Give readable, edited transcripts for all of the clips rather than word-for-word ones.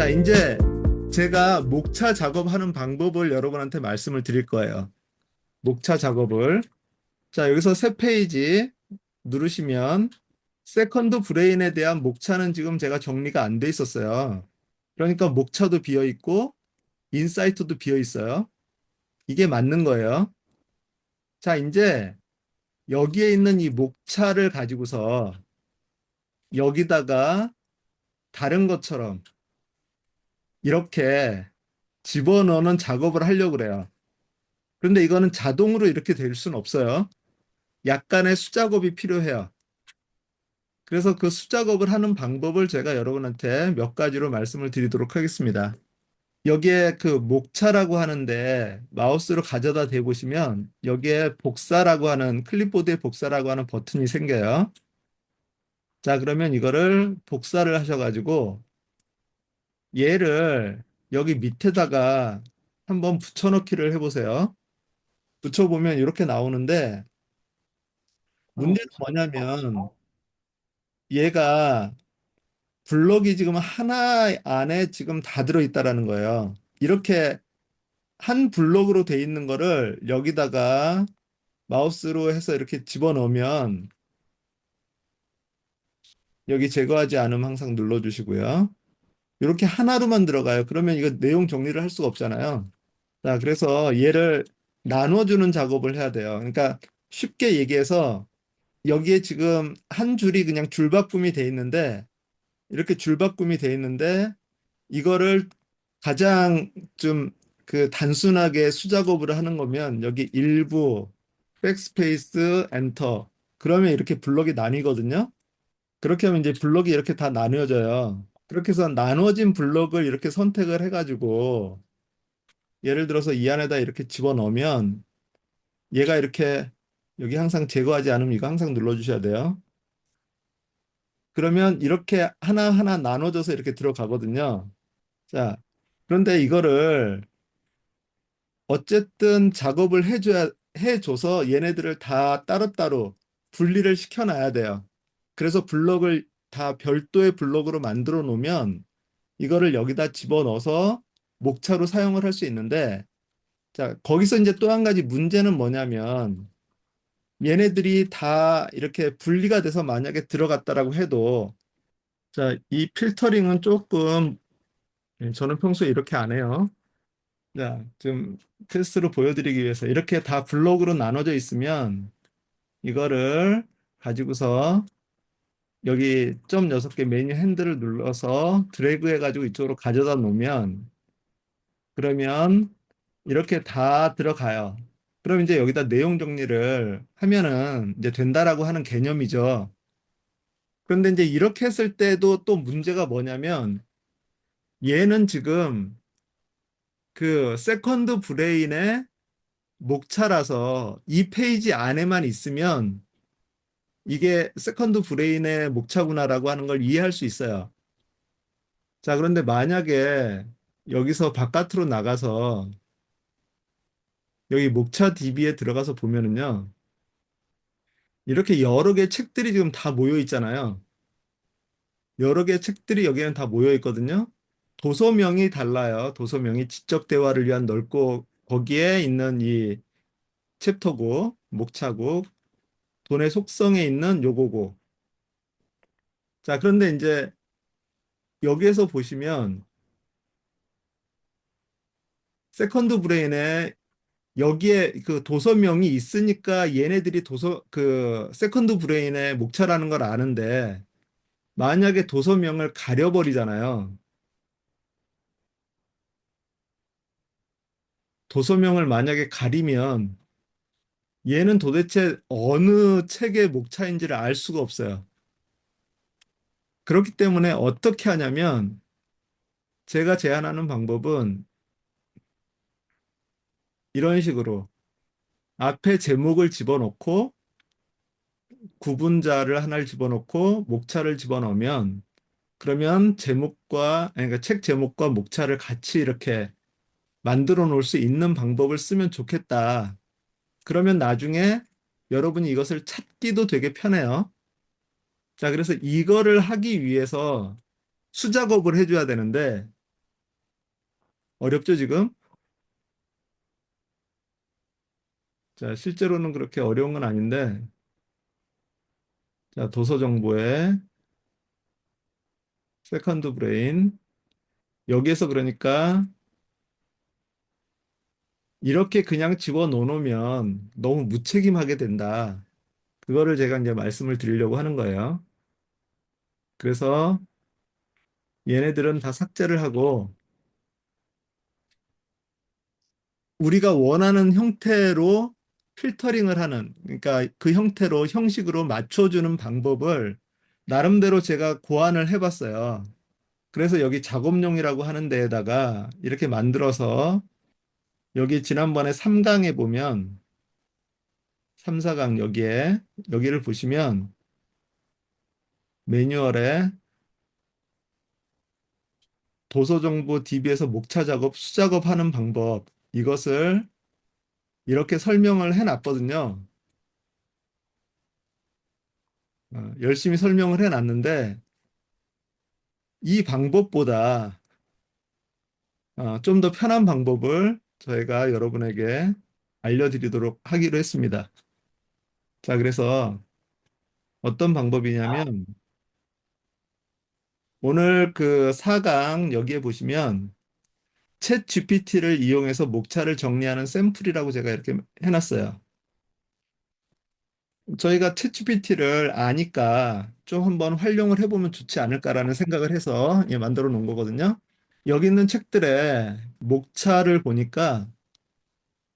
자, 이제 제가 목차 작업하는 방법을 여러분한테 말씀을 드릴 거예요. 목차 작업을. 자, 여기서 새 페이지 누르시면 세컨드 브레인에 대한 목차는 지금 제가 정리가 안 돼 있었어요. 그러니까 목차도 비어 있고 인사이트도 비어 있어요. 이게 맞는 거예요. 자, 이제 여기에 있는 이 목차를 가지고서 여기다가 다른 것처럼 이렇게 집어넣는 작업을 하려고 그래요. 그런데 이거는 자동으로 이렇게 될 수는 없어요. 약간의 수작업이 필요해요. 그래서 그 수작업을 하는 방법을 제가 여러분한테 몇 가지로 말씀을 드리도록 하겠습니다. 여기에 그 목차라고 하는데 마우스로 가져다 대보시면 여기에 복사라고 하는 클립보드에 복사라고 하는 버튼이 생겨요. 자, 그러면 이거를 복사를 하셔가지고 얘를 여기 밑에다가 한번 붙여넣기를 해보세요. 붙여보면 이렇게 나오는데 문제는 뭐냐면 얘가 블럭이 지금 하나 안에 지금 다 들어있다라는 거예요. 이렇게 한 블럭으로 돼 있는 거를 여기다가 마우스로 해서 이렇게 집어넣으면 여기 제거하지 않으면 항상 눌러주시고요. 이렇게 하나로만 들어가요. 그러면 이거 내용 정리를 할 수가 없잖아요. 자, 그래서 얘를 나눠주는 작업을 해야 돼요. 그러니까 쉽게 얘기해서 여기에 지금 한 줄이 그냥 줄바꿈이 돼 있는데 이렇게 줄바꿈이 돼 있는데 이거를 가장 좀 그 단순하게 수작업으로 하는 거면 여기 일부 백스페이스 엔터 그러면 이렇게 블럭이 나뉘거든요. 그렇게 하면 이제 블럭이 이렇게 다 나뉘어져요. 그렇게 해서 나눠진 블럭을 이렇게 선택을 해가지고 예를 들어서 이 안에다 이렇게 집어넣으면 얘가 이렇게 여기 항상 제거하지 않으면 이거 항상 눌러주셔야 돼요. 그러면 이렇게 하나하나 나눠져서 이렇게 들어가거든요. 자, 그런데 이거를 어쨌든 작업을 해줘서 얘네들을 다 따로따로 분리를 시켜놔야 돼요. 그래서 블럭을 다 별도의 블럭으로 만들어 놓으면 이거를 여기다 집어넣어서 목차로 사용을 할 수 있는데, 자, 거기서 이제 또 한 가지 문제는 뭐냐면 얘네들이 다 이렇게 분리가 돼서 만약에 들어갔다라고 해도, 자, 이 필터링은 조금, 저는 평소에 이렇게 안 해요. 자, 좀 테스트로 보여드리기 위해서 이렇게 다 블록으로 나눠져 있으면 이거를 가지고서 여기 점 6개 메뉴 핸들을 눌러서 드래그 해가지고 이쪽으로 가져다 놓으면 그러면 이렇게 다 들어가요. 그럼 이제 여기다 내용 정리를 하면은 이제 된다라고 하는 개념이죠. 그런데 이제 이렇게 했을 때도 또 문제가 뭐냐면 얘는 지금 그 세컨드 브레인의 목차라서 이 페이지 안에만 있으면 이게 세컨드 브레인의 목차구나라고 하는 걸 이해할 수 있어요. 자, 그런데 만약에 여기서 바깥으로 나가서 여기 목차 DB에 들어가서 보면은요. 이렇게 여러 개의 책들이 지금 다 모여 있잖아요. 여러 개의 책들이 여기에는 다 모여 있거든요. 도서명이 달라요. 도서명이 지적 대화를 위한 넓고 거기에 있는 이 챕터고 목차고 돈의 속성에 있는 요거고. 자, 그런데 이제 여기에서 보시면 세컨드 브레인에 여기에 그 도서명이 있으니까 얘네들이 도서 그 세컨드 브레인의 목차라는 걸 아는데 만약에 도서명을 가려버리잖아요. 도서명을 만약에 가리면 얘는 도대체 어느 책의 목차인지를 알 수가 없어요. 그렇기 때문에 어떻게 하냐면 제가 제안하는 방법은 이런 식으로 앞에 제목을 집어넣고 구분자를 하나를 집어넣고 목차를 집어넣으면 그러면 제목과 아니, 그러니까 책 제목과 목차를 같이 이렇게 만들어 놓을 수 있는 방법을 쓰면 좋겠다. 그러면 나중에 여러분이 이것을 찾기도 되게 편해요. 자, 그래서 이거를 하기 위해서 수작업을 해줘야 되는데 어렵죠, 지금? 자, 실제로는 그렇게 어려운 건 아닌데, 자, 도서 정보의 세컨드 브레인. 여기에서 그러니까 이렇게 그냥 집어넣으면 너무 무책임하게 된다. 그거를 제가 이제 말씀을 드리려고 하는 거예요. 그래서 얘네들은 다 삭제를 하고 우리가 원하는 형태로 필터링을 하는, 그러니까 그 형태로 형식으로 맞춰주는 방법을 나름대로 제가 고안을 해봤어요. 그래서 여기 작업용이라고 하는 데에다가 이렇게 만들어서 여기 지난번에 3강에 보면 3, 4강 여기를 보시면 매뉴얼에 도서정보 DB에서 목차 작업, 수작업하는 방법 이것을 이렇게 설명을 해놨거든요. 열심히 설명을 해놨는데 이 방법보다 좀 더 편한 방법을 저희가 여러분에게 알려드리도록 하기로 했습니다. 자, 그래서 어떤 방법이냐면 오늘 그 4강 여기에 보시면 챗 GPT를 이용해서 목차를 정리하는 샘플이라고 제가 이렇게 해놨어요. 저희가 챗 GPT를 아니까 좀 한번 활용을 해보면 좋지 않을까라는 생각을 해서 만들어 놓은 거거든요. 여기 있는 책들의 목차를 보니까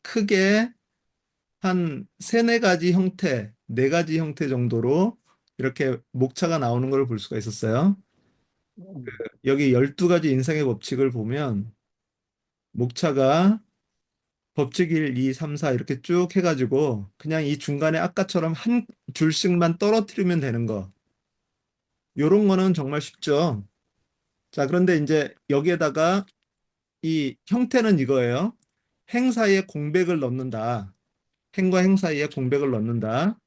크게 한 세네 가지 형태, 네 가지 형태 정도로 이렇게 목차가 나오는 걸 볼 수가 있었어요. 여기 12가지 인생의 법칙을 보면 목차가 법칙 1, 2, 3, 4 이렇게 쭉 해가지고 그냥 이 중간에 아까처럼 한 줄씩만 떨어뜨리면 되는 거. 요런 거는 정말 쉽죠. 자, 그런데 이제 여기에다가 이 형태는 이거예요. 행 사이에 공백을 넣는다. 행과 행 사이에 공백을 넣는다.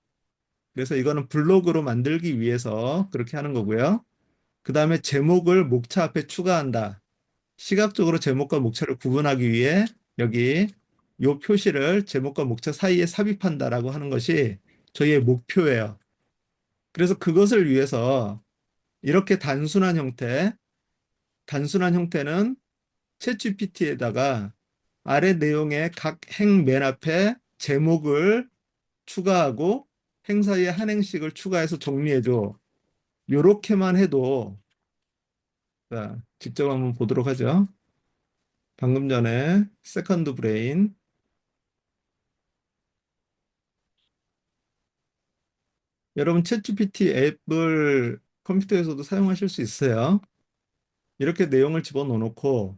그래서 이거는 블록으로 만들기 위해서 그렇게 하는 거고요. 그 다음에 제목을 목차 앞에 추가한다. 시각적으로 제목과 목차를 구분하기 위해 여기 요 표시를 제목과 목차 사이에 삽입한다라고 하는 것이 저희의 목표예요. 그래서 그것을 위해서 이렇게 단순한 형태는 챗GPT에다가 아래 내용의 각 행 맨 앞에 제목을 추가하고 행 사이에 한 행씩을 추가해서 정리해줘. 요렇게만 해도 자, 직접 한번 보도록 하죠. 방금 전에 세컨드 브레인 여러분 챗GPT 앱을 컴퓨터에서도 사용하실 수 있어요. 이렇게 내용을 집어넣어 놓고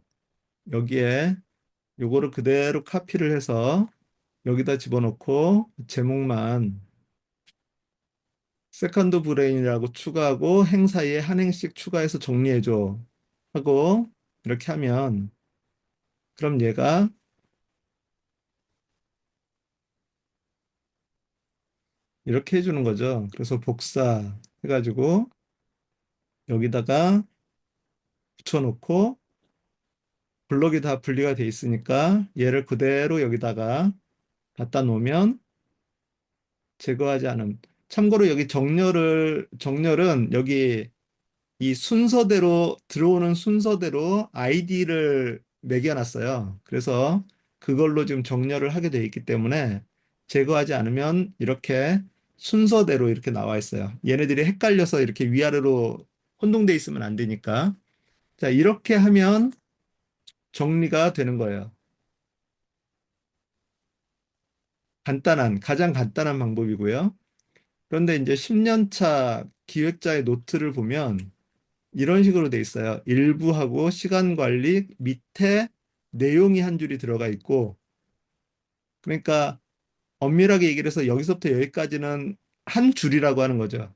여기에 요거를 그대로 카피를 해서 여기다 집어넣고 제목만 세컨드 브레인이라고 추가하고 행 사이에 한 행씩 추가해서 정리해줘 하고 이렇게 하면 그럼 얘가 이렇게 해주는 거죠. 그래서 복사 해가지고 여기다가 붙여놓고 블럭이 다 분리가 돼 있으니까 얘를 그대로 여기다가 갖다 놓으면 제거하지 않은. 참고로 여기 정렬은 여기 이 순서대로 들어오는 순서대로 아이디를 매겨놨어요. 그래서 그걸로 지금 정렬을 하게 돼 있기 때문에 제거하지 않으면 이렇게 순서대로 이렇게 나와 있어요. 얘네들이 헷갈려서 이렇게 위아래로 혼동돼 있으면 안 되니까. 자, 이렇게 하면 정리가 되는 거예요. 가장 간단한 방법이고요. 그런데 이제 10년 차 기획자의 노트를 보면 이런 식으로 돼 있어요. 일부하고 시간 관리 밑에 내용이 한 줄이 들어가 있고, 그러니까 엄밀하게 얘기를 해서 여기서부터 여기까지는 한 줄이라고 하는 거죠.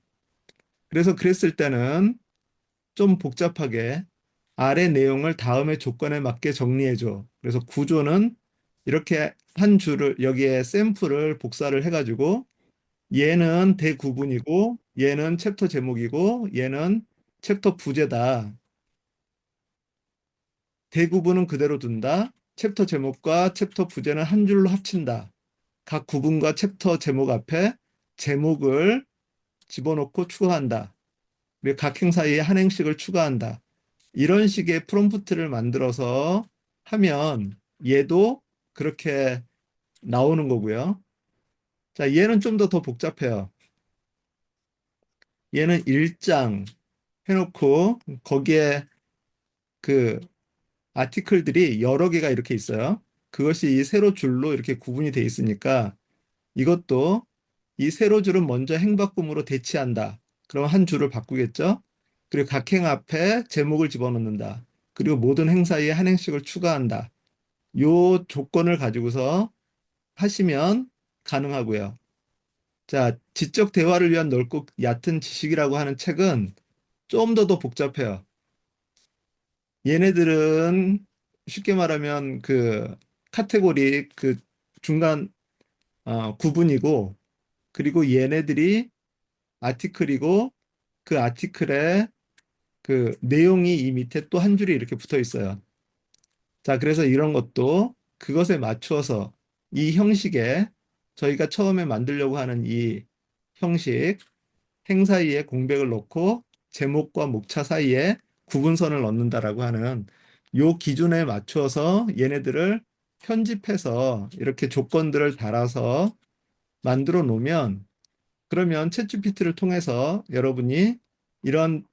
그래서 그랬을 때는 좀 복잡하게 아래 내용을 다음의 조건에 맞게 정리해줘. 그래서 구조는 이렇게 한 줄을 여기에 샘플을 복사를 해가지고 얘는 대구분이고 얘는 챕터 제목이고 얘는 챕터 부제다. 대구분은 그대로 둔다. 챕터 제목과 챕터 부제는 한 줄로 합친다. 각 구분과 챕터 제목 앞에 제목을 집어넣고 추가한다. 그리고 각 행사에 한 행씩을 추가한다. 이런 식의 프롬프트를 만들어서 하면 얘도 그렇게 나오는 거고요. 자, 얘는 좀 더 복잡해요. 얘는 일장 해놓고 거기에 그 아티클들이 여러 개가 이렇게 있어요. 그것이 이 세로 줄로 이렇게 구분이 돼 있으니까 이것도 이 세로 줄은 먼저 행바꿈으로 대치한다. 그럼 한 줄을 바꾸겠죠? 그리고 각 행 앞에 제목을 집어넣는다. 그리고 모든 행사에 한 행씩을 추가한다. 요 조건을 가지고서 하시면 가능하고요. 자, 지적 대화를 위한 넓고 얕은 지식이라고 하는 책은 좀 더 복잡해요. 얘네들은 쉽게 말하면 그 카테고리 그 중간 구분이고 그리고 얘네들이 아티클이고 그 아티클에 그 내용이 이 밑에 또 한 줄이 이렇게 붙어 있어요. 자, 그래서 이런 것도 그것에 맞추어서 이 형식에 저희가 처음에 만들려고 하는 이 형식 행 사이에 공백을 넣고 제목과 목차 사이에 구분선을 넣는다라고 하는 요 기준에 맞추어서 얘네들을 편집해서 이렇게 조건들을 달아서 만들어 놓으면 그러면 챗GPT를 통해서 여러분이 이런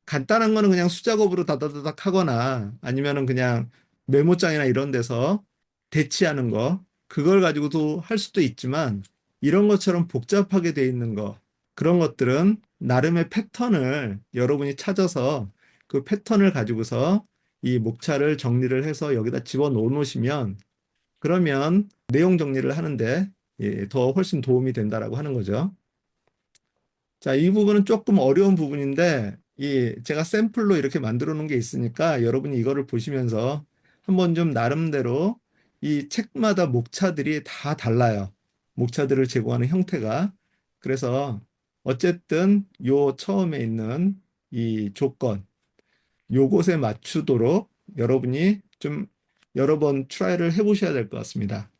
간단한 거는 그냥 수작업으로 다다다닥 하거나 아니면은 그냥 메모장이나 이런 데서 대치하는 거 그걸 가지고도 할 수도 있지만 이런 것처럼 복잡하게 돼 있는 거 그런 것들은 나름의 패턴을 여러분이 찾아서 그 패턴을 가지고서 이 목차를 정리를 해서 여기다 집어 놓으시면 그러면 내용 정리를 하는데 더 훨씬 도움이 된다라고 하는 거죠. 자, 이 부분은 조금 어려운 부분인데, 제가 샘플로 이렇게 만들어 놓은 게 있으니까 여러분이 이거를 보시면서 한번 좀 나름대로 이 책마다 목차들이 다 달라요. 목차들을 제공하는 형태가. 그래서 어쨌든 요 처음에 있는 이 조건, 요것에 맞추도록 여러분이 좀 여러 번 트라이를 해보셔야 될 것 같습니다.